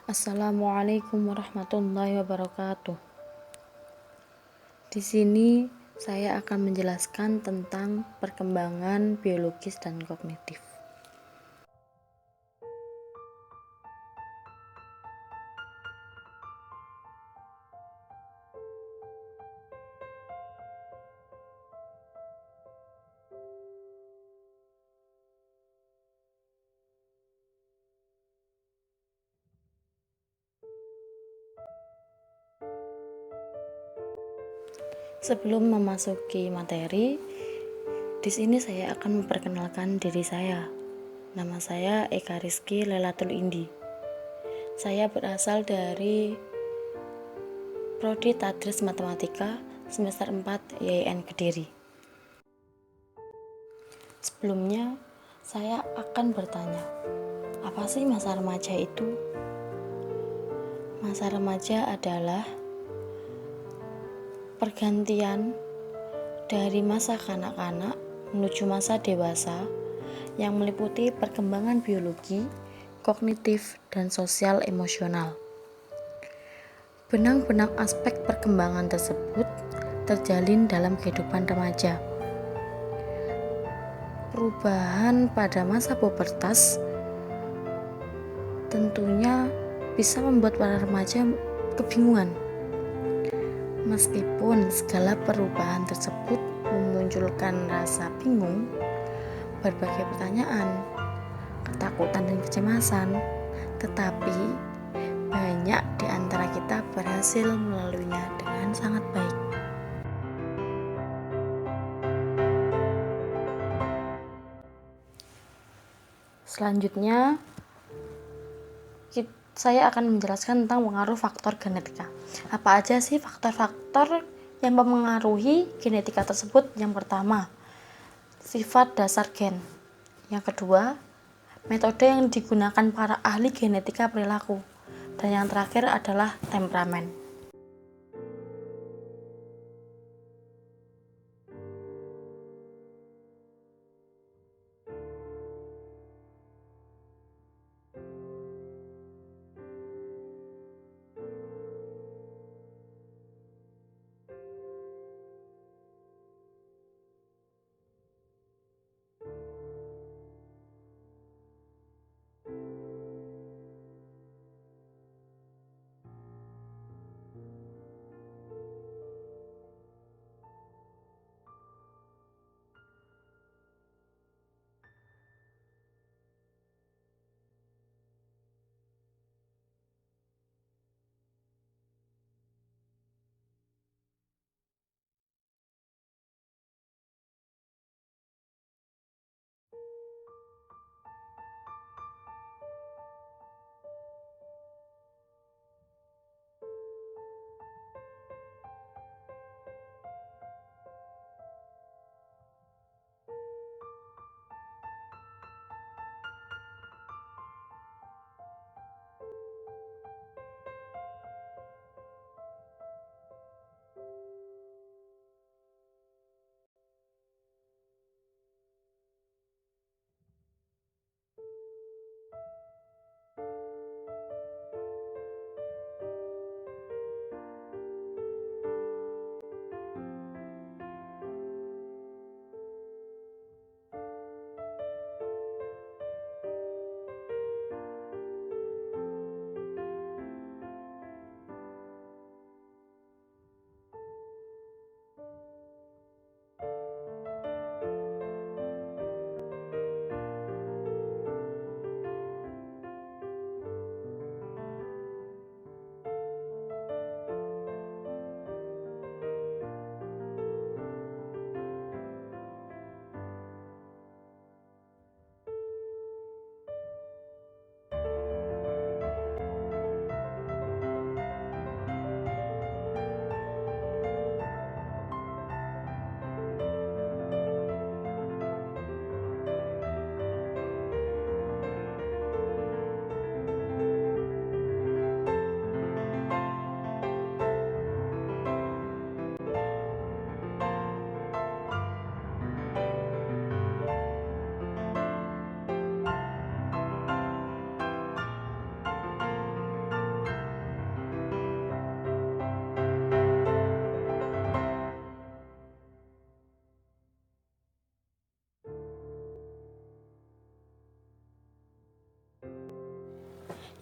Assalamualaikum warahmatullahi wabarakatuh. Di sini saya akan menjelaskan tentang perkembangan biologis dan kognitif. Sebelum memasuki materi, di sini saya akan memperkenalkan diri saya. Nama saya Eka Rizky Lelatul Indi. Saya berasal dari Prodi Tadris Matematika semester 4 YIN Kediri. Sebelumnya, saya akan bertanya, apa sih masa remaja itu? Masa remaja adalah pergantian dari masa kanak-kanak menuju masa dewasa yang meliputi perkembangan biologi, kognitif, dan sosial emosional. Benang-benang aspek perkembangan tersebut terjalin dalam kehidupan remaja. Perubahan pada masa pubertas tentunya bisa membuat para remaja kebingungan. Meskipun segala perubahan tersebut memunculkan rasa bingung, berbagai pertanyaan, ketakutan dan kecemasan, tetapi banyak di antara kita berhasil melaluinya dengan sangat baik. Selanjutnya, saya akan menjelaskan tentang pengaruh faktor genetika. Apa aja sih faktor-faktor yang mempengaruhi genetika tersebut? Yang pertama, sifat dasar gen. Yang kedua, metode yang digunakan para ahli genetika perilaku. Dan yang terakhir adalah temperamen.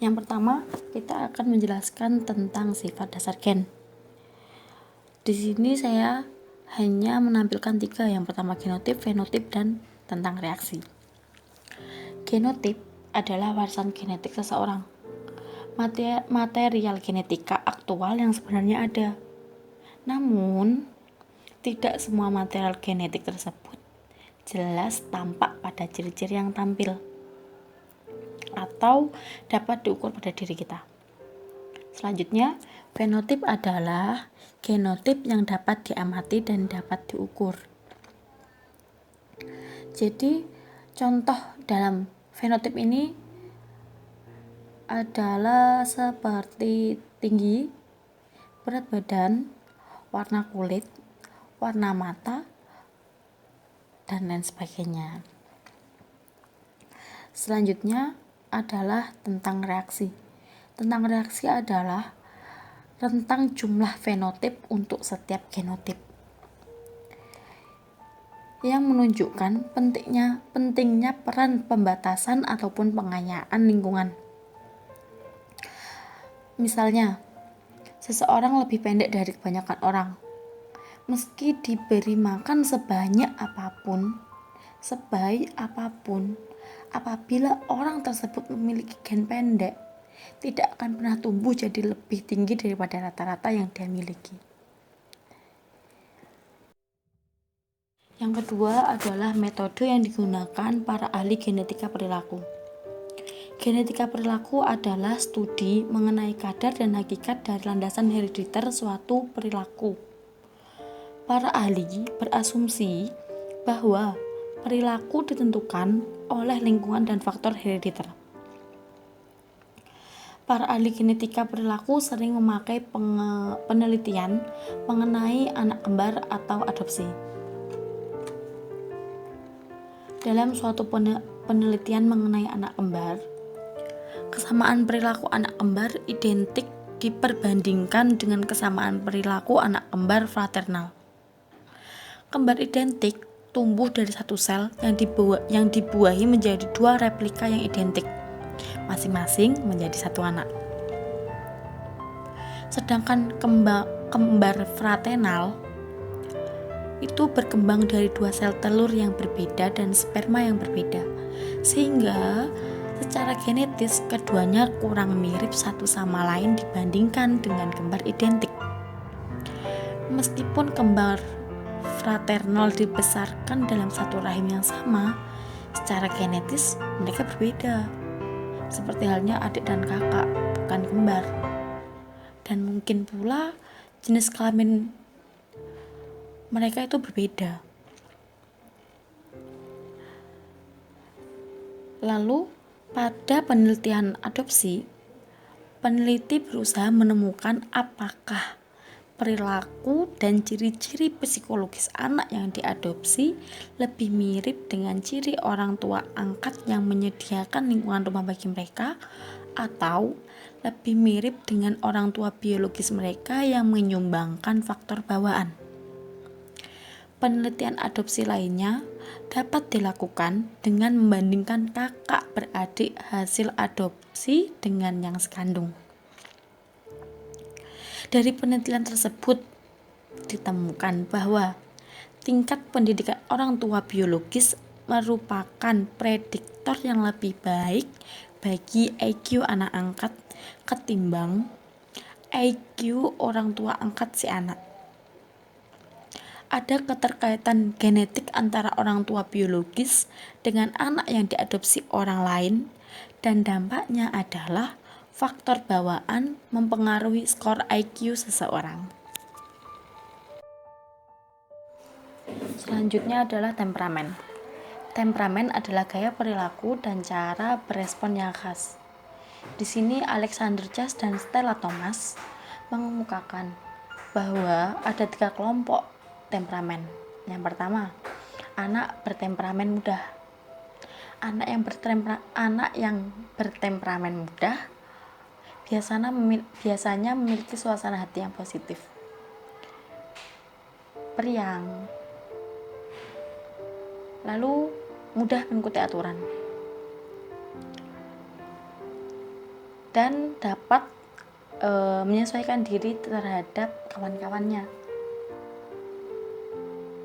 Yang pertama, kita akan menjelaskan tentang sifat dasar gen. Di sini saya hanya menampilkan 3. Yang pertama genotip, fenotip, dan tentang reaksi. Genotip adalah warisan genetik seseorang. Material genetika aktual yang sebenarnya ada. Namun, tidak semua material genetik tersebut jelas tampak pada ciri-ciri yang tampil atau dapat diukur pada diri kita. Selanjutnya, fenotip adalah genotip yang dapat diamati dan dapat diukur. Jadi, contoh dalam fenotip ini adalah seperti tinggi, berat badan, warna kulit, warna mata, dan lain sebagainya. Selanjutnya adalah tentang reaksi. Tentang reaksi adalah rentang jumlah fenotip untuk setiap genotip, yang menunjukkan pentingnya peran pembatasan ataupun pengayaan lingkungan. Misalnya, seseorang lebih pendek dari kebanyakan orang. Meski diberi makan sebanyak apapun, sebaik apapun, apabila orang tersebut memiliki gen pendek, tidak akan pernah tumbuh jadi lebih tinggi daripada rata-rata yang dia miliki. Yang kedua adalah metode yang digunakan para ahli genetika perilaku. Genetika perilaku adalah studi mengenai kadar dan hakikat dari landasan herediter suatu perilaku. Para ahli berasumsi bahwa perilaku ditentukan oleh lingkungan dan faktor herediter. Para ahli genetika perilaku sering memakai penelitian mengenai anak kembar atau adopsi. Dalam suatu penelitian mengenai anak kembar, kesamaan perilaku anak kembar identik diperbandingkan dengan kesamaan perilaku anak kembar fraternal. Kembar identik tumbuh dari satu sel yang dibuahi menjadi 2 replika yang identik, masing-masing menjadi satu anak. Sedangkan kembar fraternal itu berkembang dari 2 sel telur yang berbeda dan sperma yang berbeda, sehingga secara genetis keduanya kurang mirip satu sama lain dibandingkan dengan kembar identik. Meskipun kembar fraternal dibesarkan dalam satu rahim yang sama, secara genetis mereka berbeda, seperti halnya adik dan kakak, bukan kembar. Dan mungkin pula jenis kelamin mereka itu berbeda. Lalu pada penelitian adopsi, peneliti berusaha menemukan apakah perilaku dan ciri-ciri psikologis anak yang diadopsi lebih mirip dengan ciri orang tua angkat yang menyediakan lingkungan rumah bagi mereka, atau lebih mirip dengan orang tua biologis mereka yang menyumbangkan faktor bawaan. Penelitian adopsi lainnya dapat dilakukan dengan membandingkan kakak beradik hasil adopsi dengan yang sekandung. Dari penelitian tersebut ditemukan bahwa tingkat pendidikan orang tua biologis merupakan prediktor yang lebih baik bagi IQ anak angkat ketimbang IQ orang tua angkat si anak. Ada keterkaitan genetik antara orang tua biologis dengan anak yang diadopsi orang lain, dan dampaknya adalah faktor bawaan mempengaruhi skor IQ seseorang. Selanjutnya adalah temperamen. Temperamen adalah gaya perilaku dan cara berespon yang khas. Di sini Alexander Chas dan Stella Thomas mengemukakan bahwa ada 3 kelompok temperamen. Yang pertama, anak bertemperamen mudah. Anak yang bertemperamen mudah biasanya memiliki suasana hati yang positif, periang, lalu mudah mengikuti aturan. dan dapat menyesuaikan diri terhadap kawan-kawannya.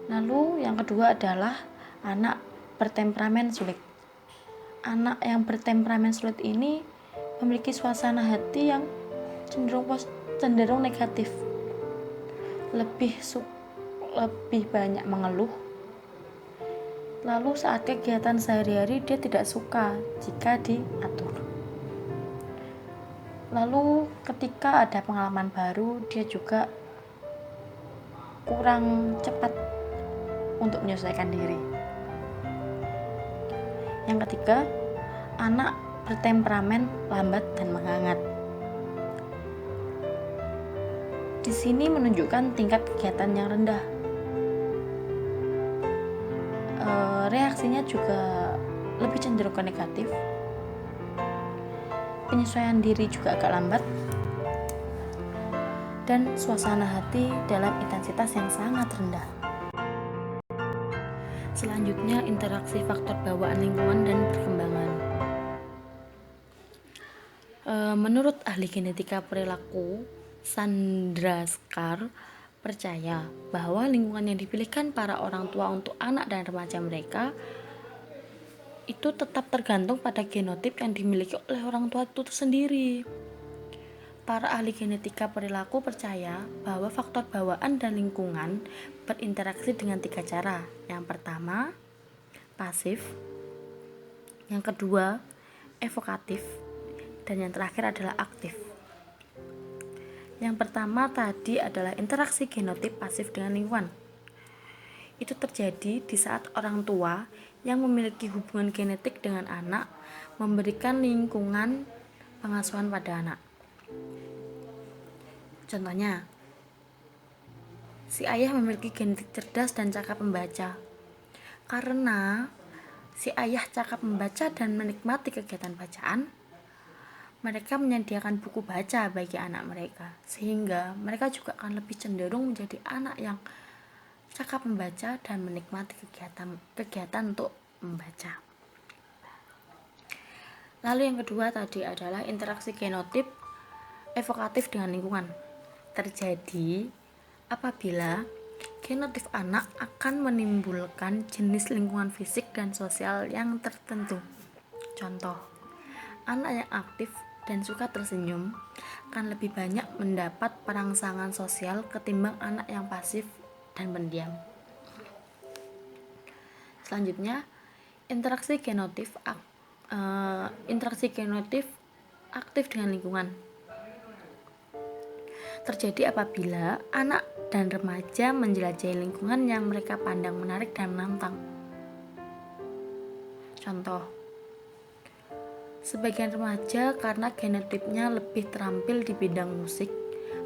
Lalu yang kedua adalah anak bertemperamen sulit. Anak yang bertemperamen sulit ini memiliki suasana hati yang cenderung negatif, lebih banyak mengeluh. Lalu saat kegiatan sehari-hari dia tidak suka jika diatur. Lalu ketika ada pengalaman baru, dia juga kurang cepat untuk menyesuaikan diri. Yang ketiga, anak bertemperamen lambat dan menghangat. Di sini menunjukkan tingkat kegiatan yang rendah. Reaksinya juga lebih cenderung ke negatif. Penyesuaian diri juga agak lambat, dan suasana hati dalam intensitas yang sangat rendah. Selanjutnya, interaksi faktor bawaan lingkungan dan perkembangan. Menurut ahli genetika perilaku Sandra Scar percaya bahwa lingkungan yang dipilihkan para orang tua untuk anak dan remaja mereka itu tetap tergantung pada genotip yang dimiliki oleh orang tua itu sendiri. Para ahli genetika perilaku percaya bahwa faktor bawaan dan lingkungan berinteraksi dengan 3 cara. Yang pertama, pasif. Yang kedua, evokatif. Dan yang terakhir adalah aktif. Yang pertama tadi adalah interaksi genotip pasif dengan lingkungan. Itu terjadi di saat orang tua yang memiliki hubungan genetik dengan anak memberikan lingkungan pengasuhan pada anak. Contohnya, si ayah memiliki genetik cerdas dan cakap membaca. Karena si ayah cakap membaca dan menikmati kegiatan bacaan, mereka menyediakan buku baca bagi anak mereka, sehingga mereka juga akan lebih cenderung menjadi anak yang cakap membaca dan menikmati kegiatan untuk membaca. Lalu yang kedua tadi adalah interaksi genotip evokatif dengan lingkungan. Terjadi apabila genotip anak akan menimbulkan jenis lingkungan fisik dan sosial yang tertentu. Contoh, anak yang aktif dan suka tersenyum akan lebih banyak mendapat perangsangan sosial ketimbang anak yang pasif dan pendiam. Selanjutnya, interaksi genotif aktif dengan lingkungan. Terjadi apabila anak dan remaja menjelajahi lingkungan yang mereka pandang menarik dan menantang. Contoh, sebagian remaja karena genotipnya lebih terampil di bidang musik,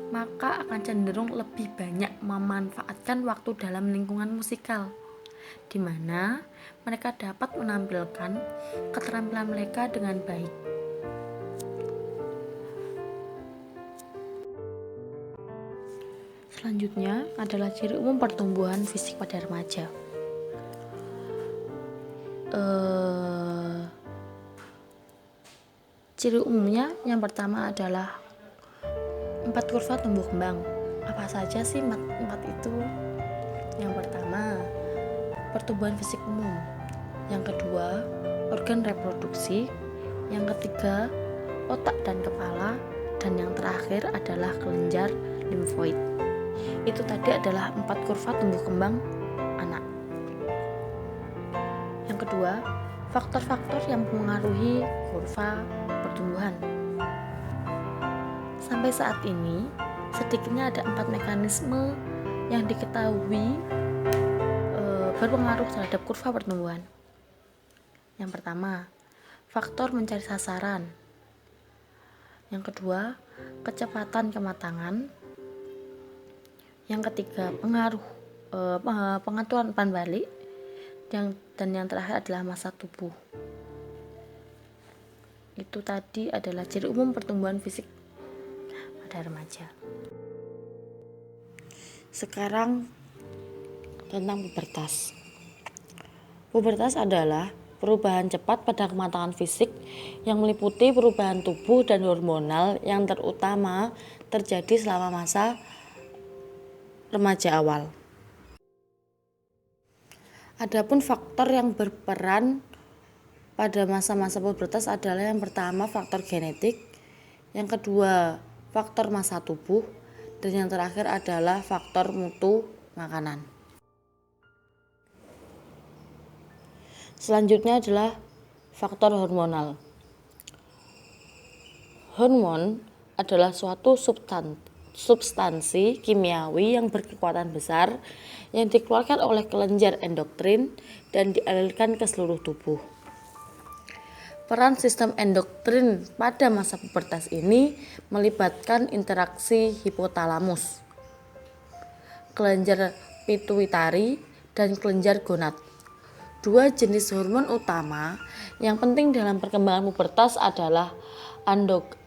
maka akan cenderung lebih banyak memanfaatkan waktu dalam lingkungan musikal, di mana mereka dapat menampilkan keterampilan mereka dengan baik. Selanjutnya adalah ciri umum pertumbuhan fisik pada remaja. Ciri umumnya yang pertama adalah 4 kurva tumbuh kembang. Apa saja sih 4 itu? Yang pertama, pertumbuhan fisik umum. Yang kedua, organ reproduksi. Yang ketiga, otak dan kepala. Dan yang terakhir adalah kelenjar limfoid. Itu tadi adalah 4 kurva tumbuh kembang anak. Yang kedua, faktor-faktor yang mempengaruhi kurva pertumbuhan. Sampai saat ini, sedikitnya ada 4 mekanisme yang diketahui berpengaruh terhadap kurva pertumbuhan. Yang pertama, faktor mencari sasaran. Yang kedua, kecepatan kematangan. Yang ketiga, pengaturan umpan balik. Dan yang terakhir adalah massa tubuh. Itu tadi adalah ciri umum pertumbuhan fisik pada remaja. Sekarang tentang pubertas. Pubertas adalah perubahan cepat pada kematangan fisik yang meliputi perubahan tubuh dan hormonal yang terutama terjadi selama masa remaja awal. Adapun faktor yang berperan pada masa-masa pubertas adalah yang pertama faktor genetik, yang kedua faktor massa tubuh, dan yang terakhir adalah faktor mutu makanan. Selanjutnya adalah faktor hormonal. Hormon adalah suatu substansi kimiawi yang berkekuatan besar yang dikeluarkan oleh kelenjar endokrin dan dialirkan ke seluruh tubuh. Peran sistem endokrin pada masa pubertas ini melibatkan interaksi hipotalamus, kelenjar pituitari, dan kelenjar gonad. Dua jenis hormon utama yang penting dalam perkembangan pubertas adalah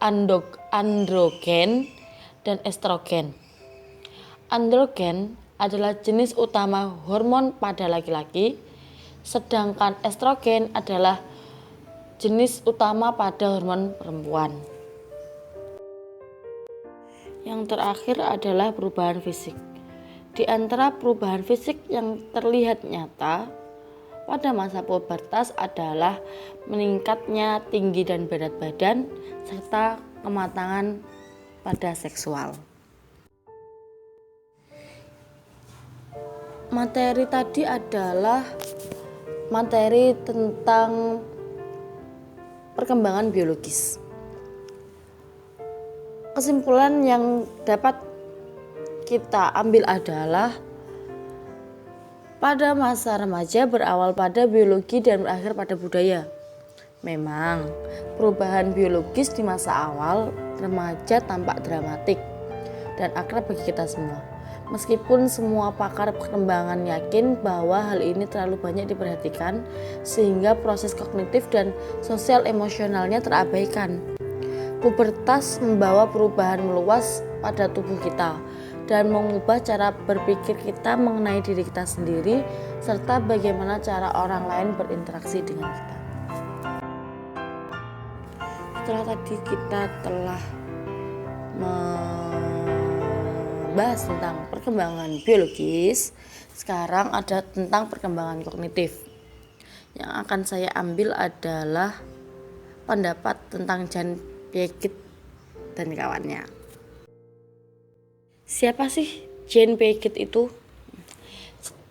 androgen dan estrogen. Androgen adalah jenis utama hormon pada laki-laki, sedangkan estrogen adalah jenis utama pada hormon perempuan. Yang terakhir adalah perubahan fisik. Di antara perubahan fisik yang terlihat nyata pada masa pubertas adalah meningkatnya tinggi dan berat badan serta kematangan pada seksual. Materi tadi adalah materi tentang perkembangan biologis. Kesimpulan yang dapat kita ambil adalah pada masa remaja berawal pada biologi dan berakhir pada budaya. Memang, perubahan biologis di masa awal remaja tampak dramatik dan akrab bagi kita semua. Meskipun semua pakar perkembangan yakin bahwa hal ini terlalu banyak diperhatikan sehingga proses kognitif dan sosial emosionalnya terabaikan. Pubertas membawa perubahan meluas pada tubuh kita dan mengubah cara berpikir kita mengenai diri kita sendiri serta bagaimana cara orang lain berinteraksi dengan kita. Setelah tadi kita telah membahas tentang perkembangan biologis, sekarang ada tentang perkembangan kognitif. Yang akan saya ambil adalah pendapat tentang Jan Piaget dan kawannya. Siapa sih Jan Piaget itu?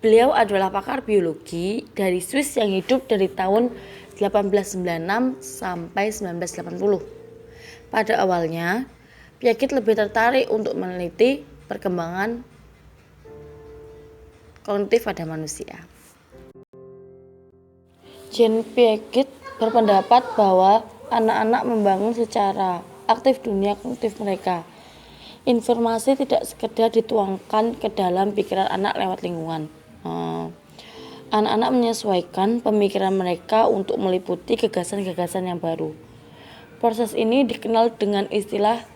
Beliau adalah pakar biologi dari Swiss yang hidup dari tahun 1896 sampai 1980. Pada awalnya, Piaget lebih tertarik untuk meneliti perkembangan kognitif pada manusia. Jan Piaget berpendapat bahwa anak-anak membangun secara aktif dunia kognitif mereka. Informasi tidak sekedar dituangkan ke dalam pikiran anak lewat lingkungan. Anak-anak menyesuaikan pemikiran mereka untuk meliputi gagasan-gagasan yang baru. Proses ini dikenal dengan istilah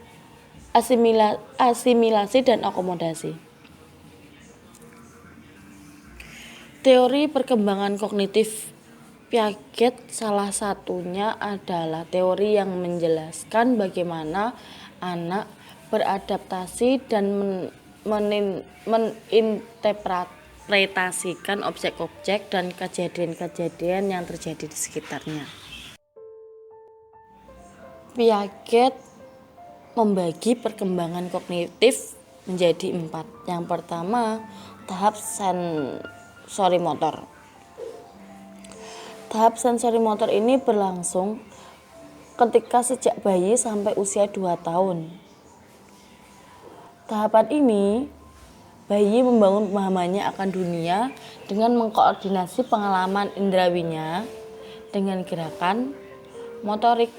asimilasi dan akomodasi. Teori perkembangan kognitif Piaget salah satunya adalah teori yang menjelaskan bagaimana anak beradaptasi dan menginterpretasikan objek-objek dan kejadian-kejadian yang terjadi di sekitarnya. Piaget membagi perkembangan kognitif menjadi 4. Yang pertama, tahap sensori motor. Tahap sensori motor ini berlangsung ketika sejak bayi sampai usia 2 tahun. Tahapan ini, bayi membangun pemahamannya akan dunia dengan mengkoordinasi pengalaman indrawinya dengan gerakan motorik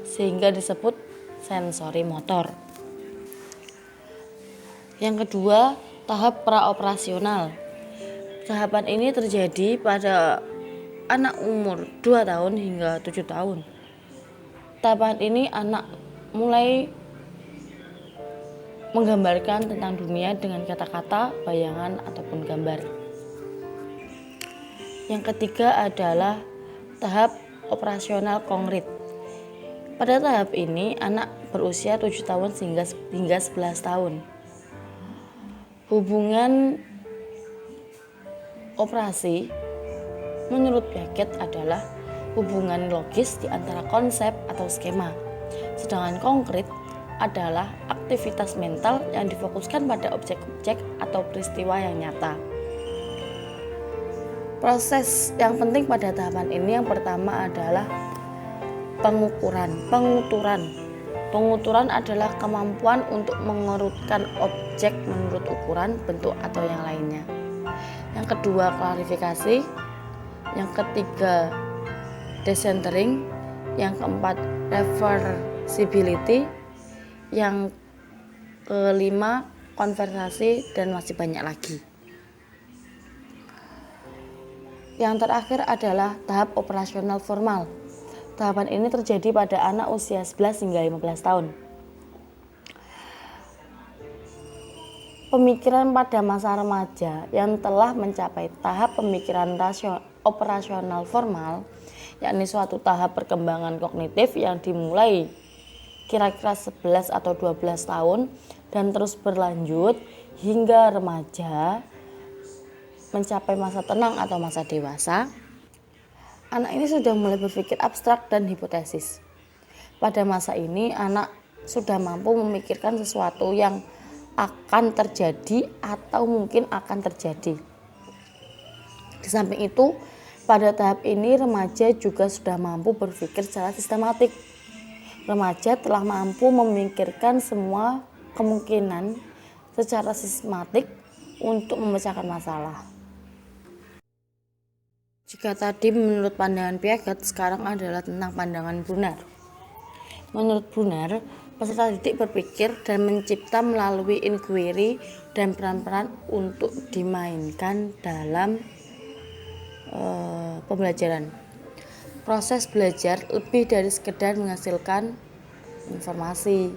sehingga disebut sensori motor. Yang kedua, tahap praoperasional. Tahapan ini terjadi pada anak umur 2 tahun hingga 7 tahun. Tahapan ini anak mulai menggambarkan tentang dunia dengan kata-kata, bayangan, ataupun gambar. Yang ketiga adalah Tahap operasional konkret. Pada tahap ini, anak berusia 7 tahun hingga 11 tahun. Hubungan operasi menurut Beckett adalah hubungan logis di antara konsep atau skema. Sedangkan konkret adalah aktivitas mental yang difokuskan pada objek-objek atau peristiwa yang nyata. Proses yang penting pada tahapan ini yang pertama adalah Penguturan adalah kemampuan untuk mengurutkan objek menurut ukuran, bentuk, atau yang lainnya. Yang kedua, klarifikasi. Yang ketiga, decentering. Yang keempat, reversibility. Yang kelima, konversasi, dan masih banyak lagi. Yang terakhir adalah tahap operasional formal. Tahapan ini terjadi pada anak usia 11 hingga 15 tahun. Pemikiran pada masa remaja yang telah mencapai tahap pemikiran operasional formal, yakni suatu tahap perkembangan kognitif yang dimulai kira-kira 11 atau 12 tahun dan terus berlanjut hingga remaja mencapai masa tenang atau masa dewasa. Anak ini sudah mulai berpikir abstrak dan hipotesis. Pada masa ini, anak sudah mampu memikirkan sesuatu yang akan terjadi atau mungkin akan terjadi. Di samping itu, pada tahap ini remaja juga sudah mampu berpikir secara sistematik. Remaja telah mampu memikirkan semua kemungkinan secara sistematik untuk memecahkan masalah. Jika tadi menurut pandangan Piaget, sekarang adalah tentang pandangan Brunner. Menurut Brunner, peserta didik berpikir dan mencipta melalui inquiry dan peran-peran untuk dimainkan dalam pembelajaran. Proses belajar lebih dari sekedar menghasilkan informasi.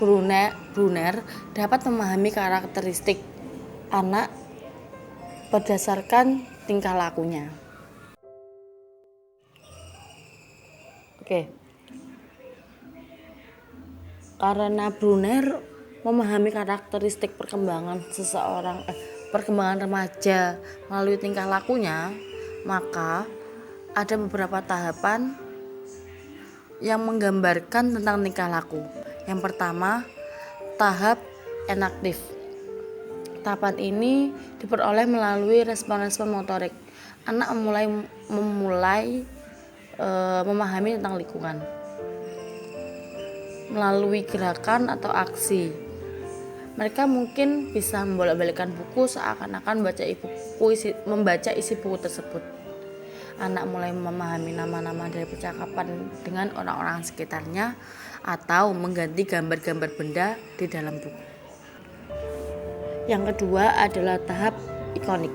Brunner dapat memahami karakteristik anak berdasarkan tingkah lakunya. Karena Brunner memahami karakteristik perkembangan perkembangan remaja melalui tingkah lakunya, maka ada beberapa tahapan yang menggambarkan tentang tingkah laku. Yang pertama, tahap enaktif. Tahapan ini diperoleh melalui respon-respon motorik. Anak memulai memahami tentang lingkungan melalui gerakan atau aksi. Mereka mungkin bisa membolak-balikkan buku seakan-akan membaca isi buku tersebut. Anak mulai memahami nama-nama dari percakapan dengan orang-orang sekitarnya atau mengganti gambar-gambar benda di dalam buku. Yang kedua adalah tahap ikonik.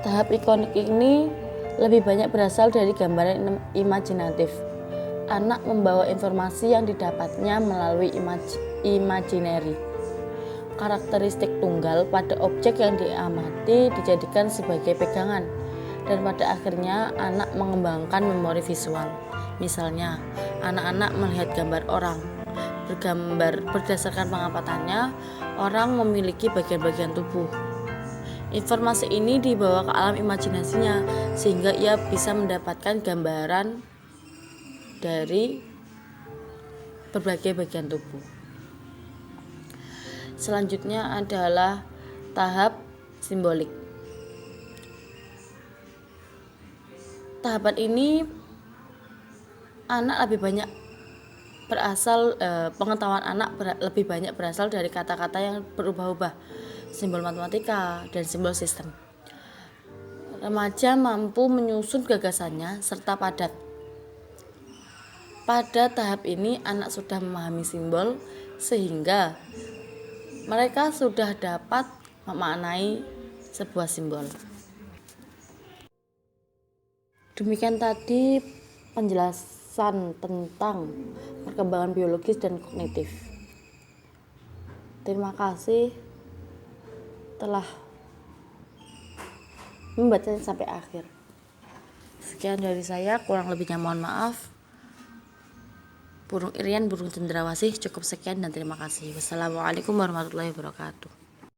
Tahap ikonik ini lebih banyak berasal dari gambaran imajinatif. Anak membawa informasi yang didapatnya melalui imaginary. Karakteristik tunggal pada objek yang diamati dijadikan sebagai pegangan, dan pada akhirnya anak mengembangkan memori visual. Misalnya, anak-anak melihat gambar orang. Berdasarkan pengapatannya, orang memiliki bagian-bagian tubuh. Informasi ini dibawa ke alam imajinasinya sehingga ia bisa mendapatkan gambaran dari berbagai bagian tubuh. Selanjutnya adalah tahap simbolik. Tahapan ini anak lebih banyak pengetahuan anak lebih banyak berasal dari kata-kata yang berubah-ubah, simbol matematika, dan simbol sistem. Remaja mampu menyusun gagasannya serta padat. Pada tahap ini anak sudah memahami simbol sehingga mereka sudah dapat memaknai sebuah simbol. Demikian tadi penjelasan tentang perkembangan biologis dan kognitif. Terima kasih telah membaca sampai akhir. Sekian dari saya, kurang lebihnya mohon maaf. Burung Irian, burung cendrawasih, cukup sekian dan terima kasih. Wassalamualaikum warahmatullahi wabarakatuh.